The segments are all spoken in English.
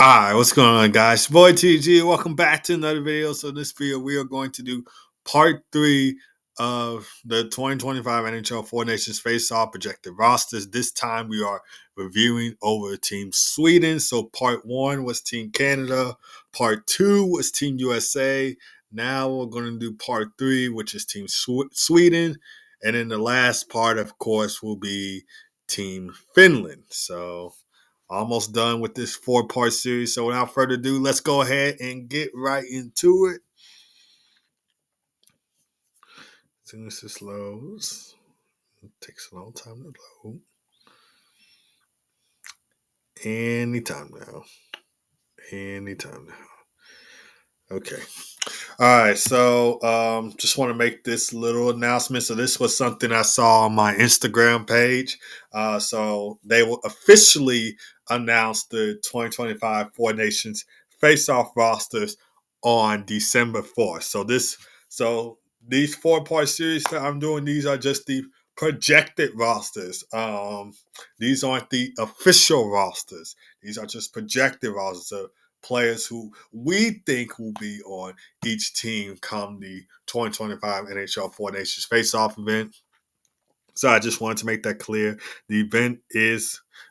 Hi, what's going on, guys? Boy TG, welcome back to another video. So, in this video, we are going to do part three of the 2025 NHL Four Nations Faceoff projected rosters. This time, we are reviewing over Team Sweden. So, part one was Team Canada, part two was Team USA. Now, we're going to do part three, which is Team Sweden. And then the last part, of course, will be Team Finland. So, almost done with this four-part series. So without further ado, let's go ahead and get right into it. As soon as this loads, it takes a long time to load. Anytime now. Okay. All right, so just want to make this little announcement. So this was something I saw on my Instagram page. So they will officially announce the 2025 Four Nations Face-Off rosters on December 4th. So these four-part series that I'm doing, these are just the projected rosters. These aren't the official rosters. These are just projected rosters. So players who we think will be on each team come the 2025 NHL Four Nations Face-Off event. So I just wanted to make that clear. The event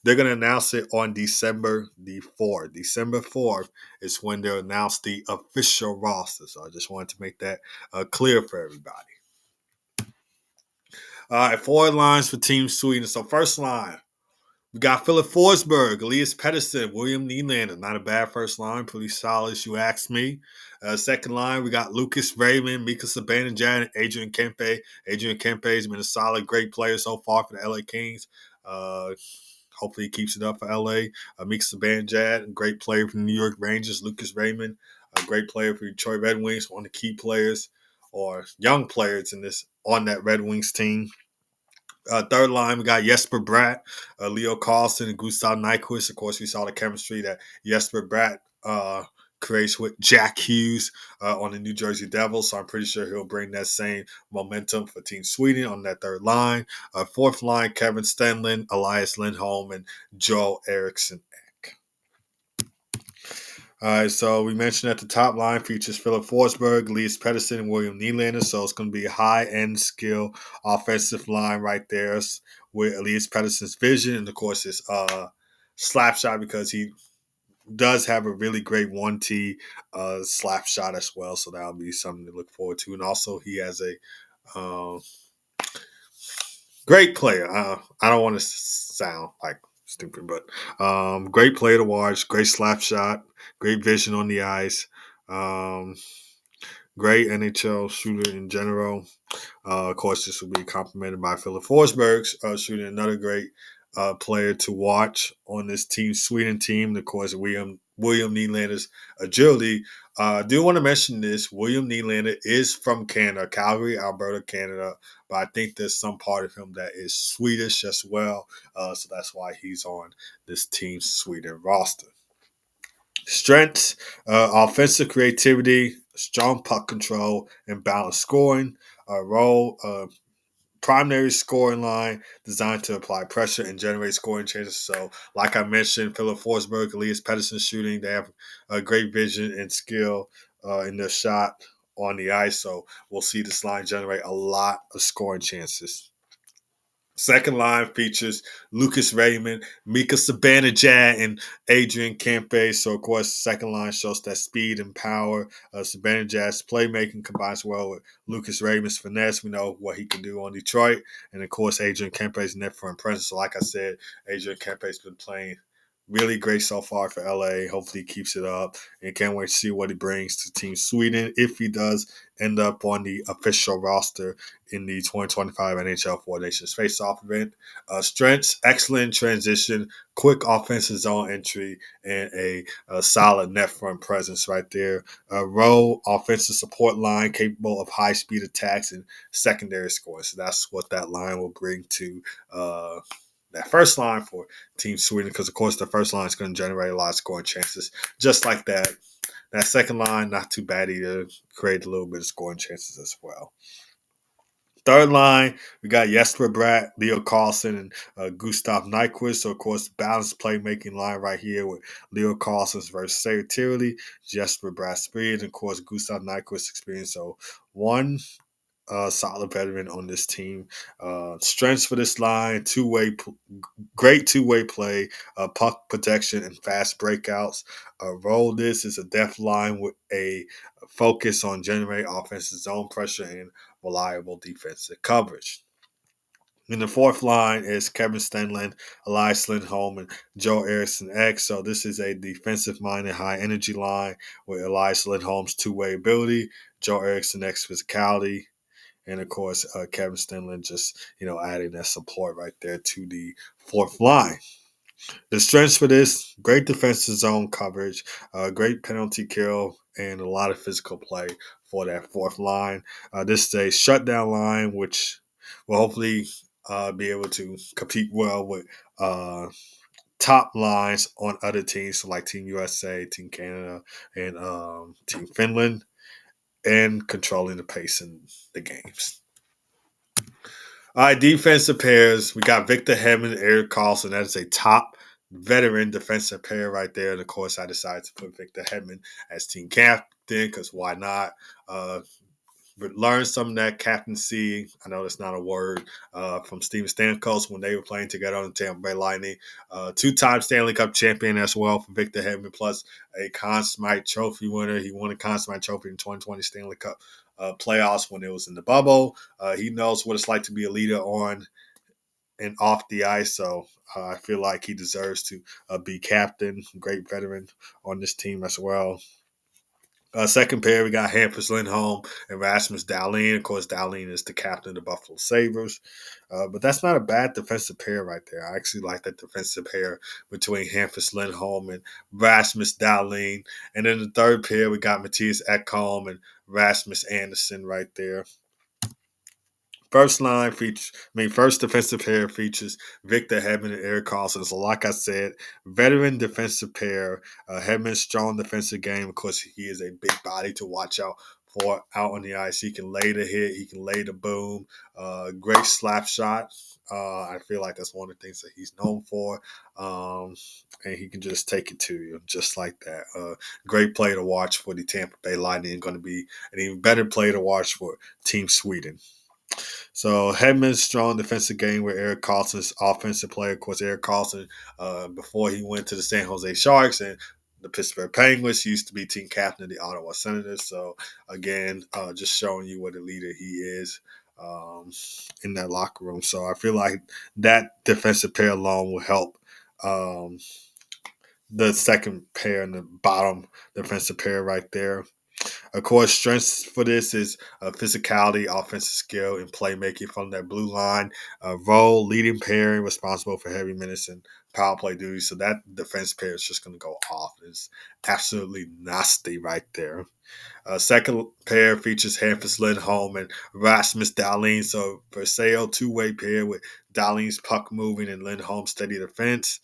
they're going to announce it on December the 4th. December 4th is when they'll announce the official roster. So I just wanted to make that clear for everybody. All right, forward lines for Team Sweden. So first line, we got Philip Forsberg, Elias Pettersson, William Nylander. Not a bad first line. Pretty solid, if you ask me. Second line, we got Lucas Raymond, Mika Zibanejad, and Adrian Kempe. Adrian Kempe has been a solid, great player so far for the LA Kings. Hopefully he keeps it up for LA. Mika Zibanejad, a great player for the New York Rangers. Lucas Raymond, a great player for Detroit Red Wings, one of the key players or young players on that Red Wings team. Third line, we got Jesper Bratt, Leo Carlson, and Gustav Nyquist. Of course, we saw the chemistry that Jesper Bratt creates with Jack Hughes on the New Jersey Devils. So I'm pretty sure he'll bring that same momentum for Team Sweden on that third line. Fourth line, Kevin Stenlund, Elias Lindholm, and Joel Eriksson. All right, so we mentioned that the top line features Philip Forsberg, Elias Pettersson, and William Nylander. So it's going to be a high-end skill offensive line right there with Elias Pettersson's vision, and of course his slap shot, because he does have a really great 1T slap shot as well. So that'll be something to look forward to. And also he has a great player. I don't want to sound like stupid, but great player to watch. Great slap shot. Great vision on the ice. Great NHL shooter in general. Of course, this will be complemented by Philip Forsberg, shooting another great player to watch on this Team Sweden team. And of course, William Nylander's agility. I do want to mention this. William Nylander is from Canada, Calgary, Alberta, Canada. But I think there's some part of him that is Swedish as well. So that's why he's on this Team Sweden roster. Strengths, offensive creativity, strong puck control, and balanced scoring. Primary scoring line designed to apply pressure and generate scoring chances. So, like I mentioned, Philip Forsberg, Elias Pettersson shooting, they have a great vision and skill in their shot on the ice. So, we'll see this line generate a lot of scoring chances. Second line features Lucas Raymond, Mika Zibanejad, and Adrian Kempe. So, of course, second line shows that speed and power. Zibanejad's playmaking combines well with Lucas Raymond's finesse. We know what he can do on Detroit. And, of course, Adrian Kempe's net front presence. So, like I said, Adrian Kempe's been playing really great so far for LA. Hopefully he keeps it up. And can't wait to see what he brings to Team Sweden if he does end up on the official roster in the 2025 NHL Four Nations Face-Off event. Strengths, excellent transition, quick offensive zone entry, and a solid net front presence right there. Row offensive support line capable of high-speed attacks and secondary scoring. So that's what that line will bring to that first line for Team Sweden, because, of course, the first line is going to generate a lot of scoring chances. Just like that. That second line, not too bad either. Create a little bit of scoring chances as well. Third line, we got Jesper Bratt, Leo Carlson, and Gustav Nyquist. So, of course, balanced playmaking line right here with Leo Carlson's versatility, Jesper Bratt's speed, and, of course, Gustav Nyquist's experience. So, one solid veteran on this team. Strengths for this line: great two-way play, puck protection, and fast breakouts. Role this is a depth line with a focus on generating offensive zone pressure and reliable defensive coverage. In the fourth line is Kevin Stenlund, Elias Lindholm, and Joe Eriksson X. So this is a defensive-minded, high-energy line with Elias Lindholm's two-way ability, Joe Eriksson X physicality, and of course, Kevin Stenlund just adding that support right there to the fourth line. The strengths for this: great defensive zone coverage, great penalty kill, and a lot of physical play for that fourth line. This is a shutdown line, which will hopefully be able to compete well with top lines on other teams like Team USA, Team Canada, and Team Finland, and controlling the pace in the games. All right, defensive pairs. We got Victor Hedman and Eric Carlson. That is a top veteran defensive pair right there. And of course, I decided to put Victor Hedman as team captain because why not? But learn some of that captaincy. I know that's not a word from Steven Stamkos when they were playing together on the Tampa Bay Lightning. Two-time Stanley Cup champion as well for Victor Hedman, plus a Conn Smythe Trophy winner. He won a Conn Smythe Trophy in 2020 Stanley Cup playoffs when it was in the bubble. He knows what it's like to be a leader on and off the ice, so I feel like he deserves to be captain. Great veteran on this team as well. Second pair, we got Hampus Lindholm and Rasmus Dahlin. Of course, Dahlin is the captain of the Buffalo Sabres. But that's not a bad defensive pair right there. I actually like that defensive pair between Hampus Lindholm and Rasmus Dahlin. And then the third pair, we got Matthias Ekholm and Rasmus Anderson right there. First defensive pair features Victor Hedman and Eric Carlson. So, like I said, veteran defensive pair. Hedman's strong defensive game. Of course, he is a big body to watch out for out on the ice. He can lay the hit. He can lay the boom. Great slap shot. I feel like that's one of the things that he's known for. And he can just take it to you just like that. Great play to watch for the Tampa Bay Lightning. Going to be an even better play to watch for Team Sweden. So Hedman's strong defensive game with Eric Carlson's offensive play. Of course, Eric Carlson, before he went to the San Jose Sharks and the Pittsburgh Penguins, used to be team captain of the Ottawa Senators. So again, just showing you what a leader he is in that locker room. So I feel like that defensive pair alone will help the second pair and the bottom defensive pair right there. Of course, strengths for this is physicality, offensive skill, and playmaking from that blue line. Role, leading pairing, responsible for heavy minutes and power play duty. So that defense pair is just going to go off. It's absolutely nasty right there. Second pair features Hampus Lindholm and Rasmus Dahlin. So Versailles two-way pair with Dahlin's puck moving and Lindholm's steady defense.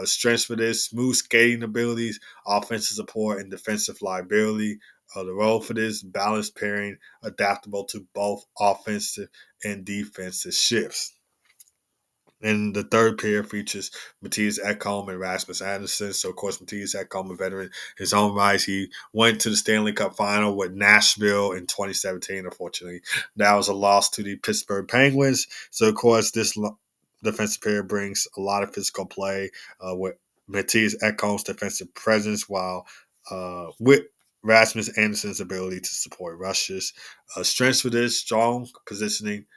Strengths for this: smooth skating abilities, offensive support, and defensive liability. The role for this: balanced pairing, adaptable to both offensive and defensive shifts. And the third pair features Matthias Ekholm and Rasmus Anderson. So, of course, Matthias Ekholm, a veteran, his own right. He went to the Stanley Cup final with Nashville in 2017. Unfortunately, that was a loss to the Pittsburgh Penguins. So, of course, this defensive pair brings a lot of physical play with Matthias Ekholm's defensive presence, while with Rasmus Anderson's ability to support rushes. Strengths for this: strong positioning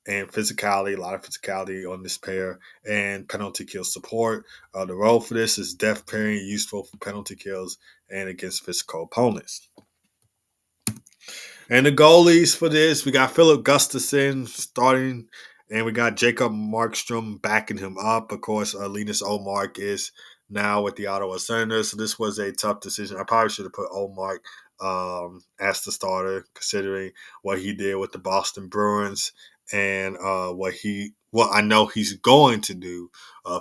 and physicality, a lot of physicality on this pair, and penalty kill support. The role for this is depth pairing, useful for penalty kills and against physical opponents. And the goalies for this, we got Philip Gustafsson starting, and we got Jacob Markstrom backing him up. Of course, Linus Olmark is now with the Ottawa Senators, so this was a tough decision. I probably should have put Olmark as the starter, considering what he did with the Boston Bruins and what he what I know he's going to do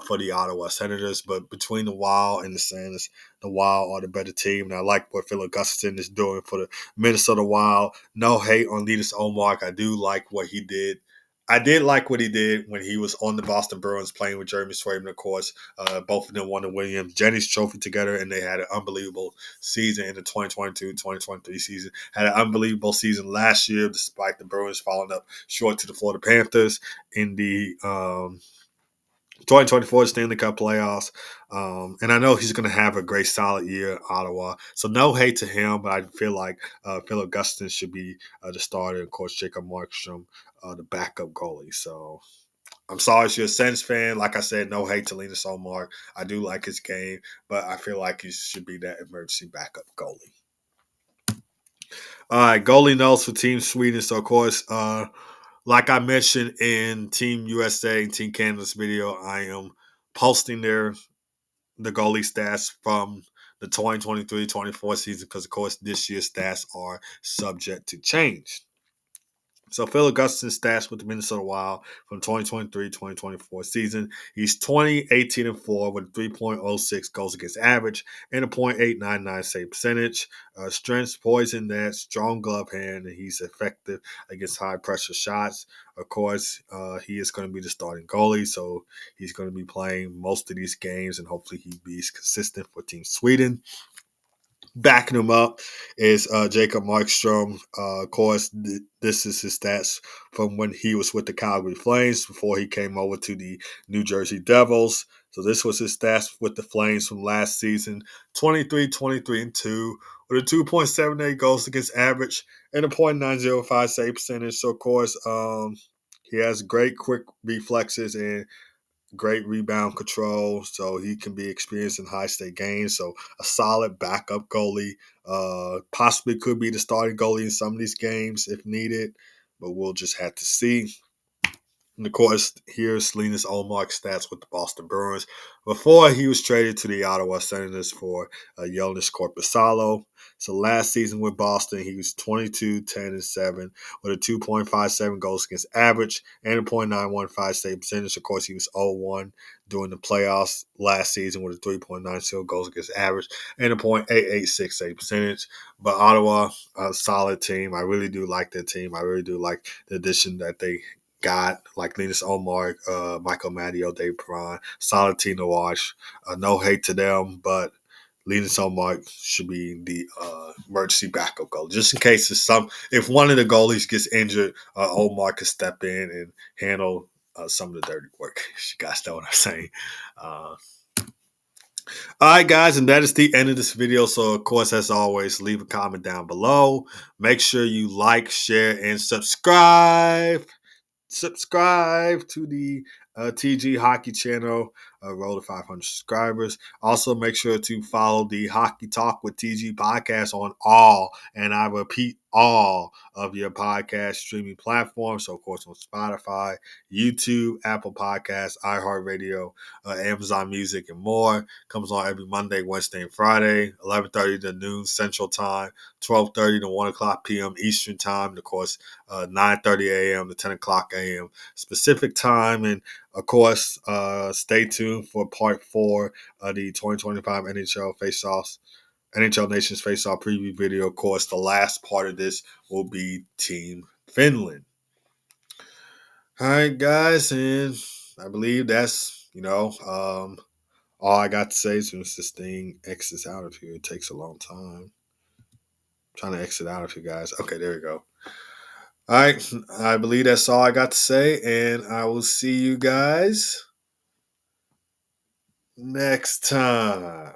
for the Ottawa Senators. But between the Wild and the Senators, the Wild are the better team. And I like what Phil Augustin is doing for the Minnesota Wild. No hate on Linus Olmark. I do like what he did. I did like what he did when he was on the Boston Bruins playing with Jeremy Swayman, of course. Both of them won the Williams Jennings Trophy together, and they had an unbelievable season in the 2022-2023 season. Had an unbelievable season last year, despite the Bruins falling up short to the Florida Panthers in the 2024 Stanley Cup playoffs. And I know he's going to have a great, solid year at Ottawa. So no hate to him, but I feel like Phil Augustin should be the starter. Of course, Jacob Markstrom, the backup goalie. So I'm sorry if you're a Sens fan. Like I said, no hate to Linus Olmark. I do like his game, but I feel like he should be that emergency backup goalie. All right, goalie notes for Team Sweden. So, of course, like I mentioned in Team USA and Team Canada's video, I am posting the goalie stats from the 2023-24 season because, of course, this year's stats are subject to change. So Phil Augustin's stats with the Minnesota Wild from 2023-2024 season. He's 20-18-4 with a 3.06 goals against average and a .899 save percentage. Strengths, poison net, strong glove hand, and he's effective against high pressure shots. Of course, he is going to be the starting goalie, so he's going to be playing most of these games, and hopefully he be consistent for Team Sweden. Backing him up is Jacob Markstrom. Of course, this is his stats from when he was with the Calgary Flames before he came over to the New Jersey Devils. So this was his stats with the Flames from last season, 23-23-2, with a 2.78 goals against average and a .905 save percentage. So, of course, he has great quick reflexes and great rebound control, so he can be experienced in high stake games. So a solid backup goalie, possibly could be the starting goalie in some of these games if needed, but we'll just have to see. And of course, here's Linus Olmark's stats with the Boston Bruins before he was traded to the Ottawa Senators for Jonas Korpisalo. So last season with Boston, he was 22-10-7 with a 2.57 goals against average and a .915 save percentage. Of course, he was 0-1 during the playoffs last season with a 3.90 goals against average and a .886 save percentage. But Ottawa, a solid team. I really do like their team. I really do like the addition that they got, like Linus Olmark, Michael Maddeo, Dave Perron, solid team to watch. No hate to them, but Linus Olmark should be the emergency backup goalie, just in case if one of the goalies gets injured, Olmark can step in and handle some of the dirty work. You guys know what I'm saying. All right, guys, and that is the end of this video. So, of course, as always, leave a comment down below. Make sure you like, share, and subscribe to the TG Hockey channel, roll to 500 subscribers. Also, make sure to follow the Hockey Talk with TG podcast on all, and I repeat, all of your podcast streaming platforms. So, of course, on Spotify, YouTube, Apple Podcasts, iHeartRadio, Amazon Music, and more. Comes on every Monday, Wednesday, and Friday, 11:30 to noon Central Time, 12:30 to 1 o'clock p.m. Eastern Time, and of course, 9:30 a.m. to 10 o'clock a.m. Pacific Time. And of course, stay tuned for part 4 of the 2025 NHL Faceoffs. NHL Nations Faceoff preview video. Of course, the last part of this will be Team Finland. All right, guys, and I believe that's all I got to say. Since this thing exits out of here, it takes a long time. I'm trying to exit out of here, guys. Okay, there we go. All right, I believe that's all I got to say, and I will see you guys next time.